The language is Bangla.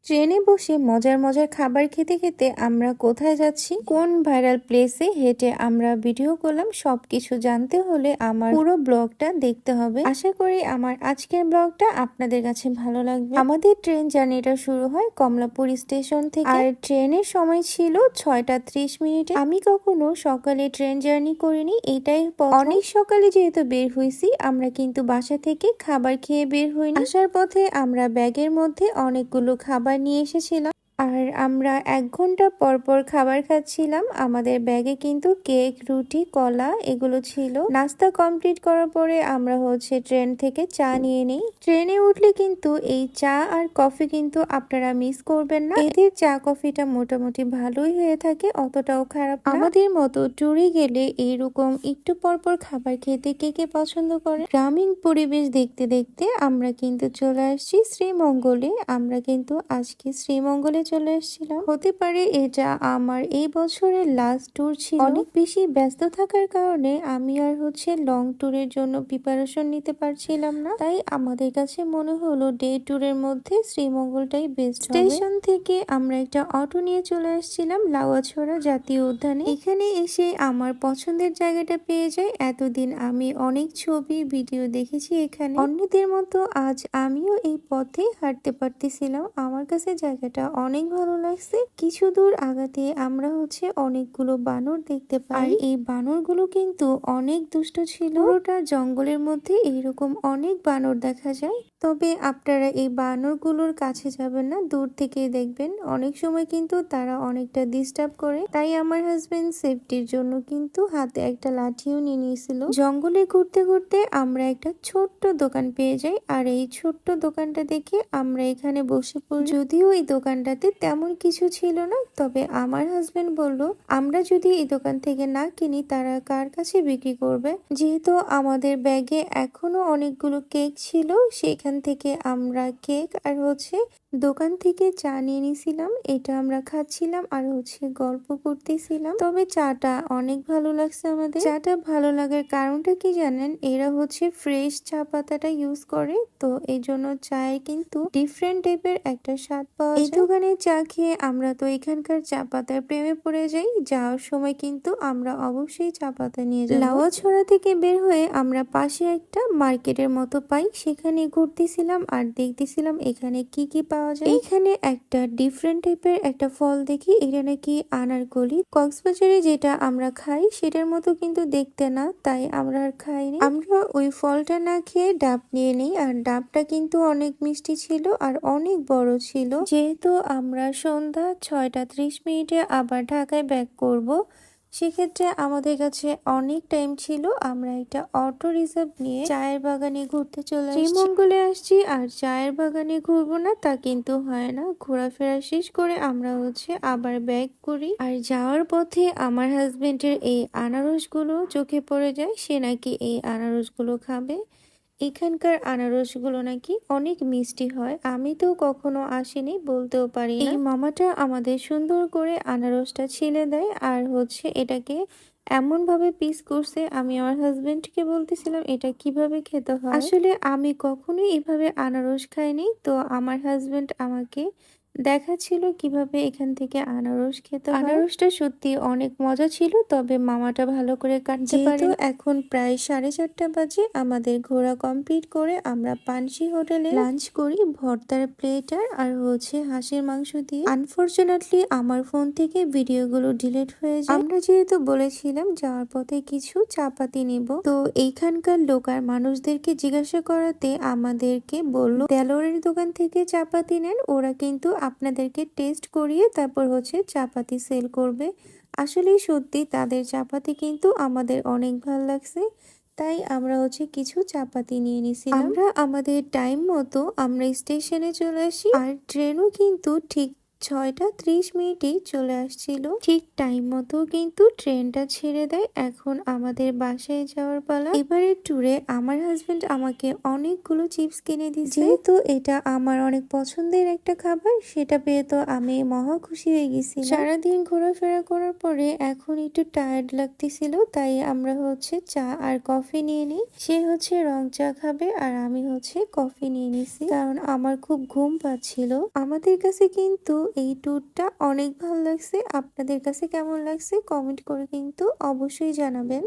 ট্রেনে বসে মজার মজার খাবার খেতে খেতে আমরা কোথায় যাচ্ছি, কোন ভাইরাল প্লেসে হেঁটে আমরা ভিডিও করলাম, সবকিছু জানতে হলে আমার পুরো ব্লগটা দেখতে হবে। আশা করি আমার আজকের ব্লগটা আপনাদের কাছে ভালো লাগবে। আমাদের ট্রেন জার্নিটা শুরু হয় কমলাপুর স্টেশন থেকে, আর ট্রেনের সময় ছিল 6টা 30 মিনিটে। আমি কখনো সকালে ট্রেন জার্নি করিনি, এটাই অনেক সকালে যেহেতু বের হয়েছি, আমরা কিন্তু বাসা থেকে খাবার খেয়ে বের হইনি। আসার পথে আমরা ব্যাগের মধ্যে অনেকগুলো খাবার নিয়ে এসেছিলাম, আর আমরা 1 ঘন্টা পর পর খাবার খাচ্ছিলাম। আমাদের ব্যাগে কিন্তু কেক, রুটি, কলা এগুলো ছিল। নাস্তা কমপ্লিট করার পরে আমরা ট্রেন থেকে চা নিয়ে নিই। ট্রেনে উঠলে কিন্তু এই চা আর কফি কিন্তু আপনারা মিস করবেন না। এদের চা কফিটা মোটামুটি ভালোই হয়ে থাকে, অতটাও খারাপ না। আমাদের মতো ট্যুরে গেলে এইরকম একটু পর পর খাবার খেতে কে কে পছন্দ করে। গ্রামীণ পরিবেশ দেখতে দেখতে আমরা কিন্তু চলে আসছি শ্রীমঙ্গলে। আমরা কিন্তু আজকে শ্রীমঙ্গলে চলে এসেছিলাম। হতে পারে এটা আমার এই বছরের লাস্ট ট্যুর ছিল। অনেক বেশি ব্যস্ত থাকার কারণে আমি আর লং ট্যুরের জন্য প্রিপারেশন নিতে পারছিলাম না, তাই আমাদের কাছে মনে হলো ডে ট্যুরের মধ্যে শ্রীমঙ্গলটাই বেস্ট হবে। স্টেশন থেকে আমরা একটা অটো নিয়ে চলে আসছিলাম লাউয়াছড়া জাতীয় উদ্যানে। এখানে এসে আমার পছন্দের জায়গাটা পেয়ে যাই। এতদিন আমি অনেক ছবি ভিডিও দেখেছি এখানে, অন্যদের মতো আজ আমিও এই পথে হাঁটতে পারতেছিলাম। আমার কাছে জায়গাটা অনেক ভালো লাগছে। কিছু দূর আগাতে আমরা অনেকগুলো বানর দেখতে পাই, আর এই বানরগুলো কিন্তু অনেক দুষ্ট ছিল। পুরোটা জঙ্গলের মধ্যে এইরকম অনেক বানর দেখা যায়, তবে আপনারা এই বানরগুলোর কাছে যাবেন না, দূর থেকে দেখবেন। অনেক সময় কিন্তু তারা অনেকটা ডিস্টার্ব করে, তাই আমার হাজবেন্ড সেফটির জন্য কিন্তু হাতে একটা লাঠিও নিয়ে নিয়েছিল। জঙ্গলে ঘুরতে ঘুরতে আমরা একটা ছোট্ট দোকান পেয়ে যাই, আর এই ছোট্ট দোকানটা দেখে আমরা এখানে বসে পড়ি। যদিও এই দোকানটাতে তেমন কিছু ছিল না, তবে আমার হাজবেন্ড বলল আমরা যদি এই দোকান থেকে না কিনি তারা কার কাছে বিক্রি করবে। যেহেতু আমাদের ব্যাগে এখনো অনেকগুলো কেক ছিল, সেখান থেকে আমরা কেক আর দোকান থেকে চা নিয়ে নিয়েছিলাম। এটা আমরা খাচ্ছিলাম আর গল্প করতেছিলাম। তবে চাটা অনেক ভালো লাগছে আমাদের। চাটা ভালো লাগার কারণটা কি জানেন? এরা ফ্রেশ চা পাতাটা ইউজ করে, তো এই জন্য চায়ের কিন্তু ডিফারেন্ট টাইপের একটা স্বাদ পাওয়া যায়। এই দোকানে চা খেয়ে আমরা তো এখানকার চা পাতার প্রেমে পড়ে যাই। যাওয়ার সময় কিন্তু আমরা অবশ্যই চা পাতা নিয়ে যাই। লাউয়াছড়া থেকে বের হয়ে আমরা পাশে একটা মার্কেটের মতো পাই, সেখানে ঘুরতেছিলাম আর দেখতেছিলাম এখানে কি কি পাওয়া যায়। এখানে একটা ডিফারেন্ট টাইপের একটা ফল দেখি, এটা নাকি আনারকলি। কক্সবাজারে যেটা আমরা খাই সেটার মতো কিন্তু দেখতে না, তাই আমরা আর খাইনি। আমরা ওই ফলটা না খেয়ে ডাব নিয়ে নিই, আর ডাবটা কিন্তু অনেক মিষ্টি ছিল আর অনেক বড় ছিল। যেহেতু আমরা সন্ধ্যা 6টা 30 মিনিটে আবার ঢাকায় ব্যাক করব, সেক্ষেত্রে আমাদের কাছে অনেক টাইম ছিল। আমরা একটা অটো রিজার্ভ নিয়ে চায়ের বাগানে ঘুরতে চলে আসছি। শ্রীমঙ্গলে আসছি আর চায়ের বাগানে ঘুরবো না তা কিন্তু হয় না। ঘোরাফেরা শেষ করে আমরা আবার ব্যাক করি, আর যাওয়ার পথে আমার হাজবেন্ডের এই আনারসগুলো চোখে পড়ে যায়। সে নাকি এই আনারসগুলো খাবে। এখানকার আনারসগুলো নাকি অনেক মিষ্টি হয়। আমি তো কখনো আসিনি, বলতেও পারি না। এই মামাটা আমাদের সুন্দর করে আনারসটা ছিলে দেয়, আর এটাকে এমন ভাবে পিস করছে, আমি আমার হাজবেন্ডকে বলতেছিলাম এটা কিভাবে খেতে হয়। আসলে আমি কখনোই এভাবে আনারস খাইনি, তো আমার হাজবেন্ড আমাকে দেখাচ্ছিল কিভাবে এখান থেকে আনারস খেতে হয়। আনারসটা সত্যি অনেক মজা ছিল, তবে মামাটা ভালো করে কাটতে পারে। এখন প্রায় 4:30 বাজে, আমাদের ঘোরা কমপ্লিট করে আমরা পানসি হোটেলে লাঞ্চ করি ভর্তার প্লেটার আর হাঁসের মাংস দিয়ে। আনফরচুনেটলি আমার ফোন থেকে ভিডিওগুলো ডিলিট হয়ে যায়। আমরা যেহেতু বলেছিলাম যাওয়ার পথে কিছু চাপাতি নিব, তো এইখানকার লোকাল মানুষদেরকে জিজ্ঞাসা করাতে আমাদেরকে বলল দেলোরের দোকান থেকে চাপাতি নেন, ওরা কিন্তু আপনাদেরকে টেস্ট করিয়ে তারপর চাপাতি সেল করবে। আসলেই সত্যি তাদের চাপাতি কিন্তু আমাদের অনেক ভালো লাগছে, তাই আমরা কিছু চাপাতি নিয়ে নিছিলাম। আমরা আমাদের টাইম মতো আমরা স্টেশনে চলে আসি, আর ট্রেনও কিন্তু ঠিক 6:30 চলে আসছিল। ঠিক টাইম মতো কিন্তু ট্রেনটা ছেড়ে দেয়। এখন আমাদের বাসায় যাওয়ার পালা। এবারের ট্যুরে আমার হাজবেন্ড আমাকে অনেকগুলো চিপস কিনে দিয়েছে। যেহেতু এটা আমার অনেক পছন্দের একটা খাবার, সেটা পেয়ে তো আমি মহা খুশি হয়ে গেছি। সারাদিন ঘোরাফেরা করার পরে এখন একটু টায়ার্ড লাগতেছিল, তাই আমরা চা আর কফি নিয়ে নিই। সে রং চা খাবে আর আমি কফি নিয়ে নিছি, কারণ আমার খুব ঘুম পাচ্ছিল। আমাদের কাছে কিন্তু এই ট্যুরটা অনেক ভালো লাগছে। আপনাদের কাছে কেমন লাগছে কমেন্ট করে কিন্তু অবশ্যই জানাবেন।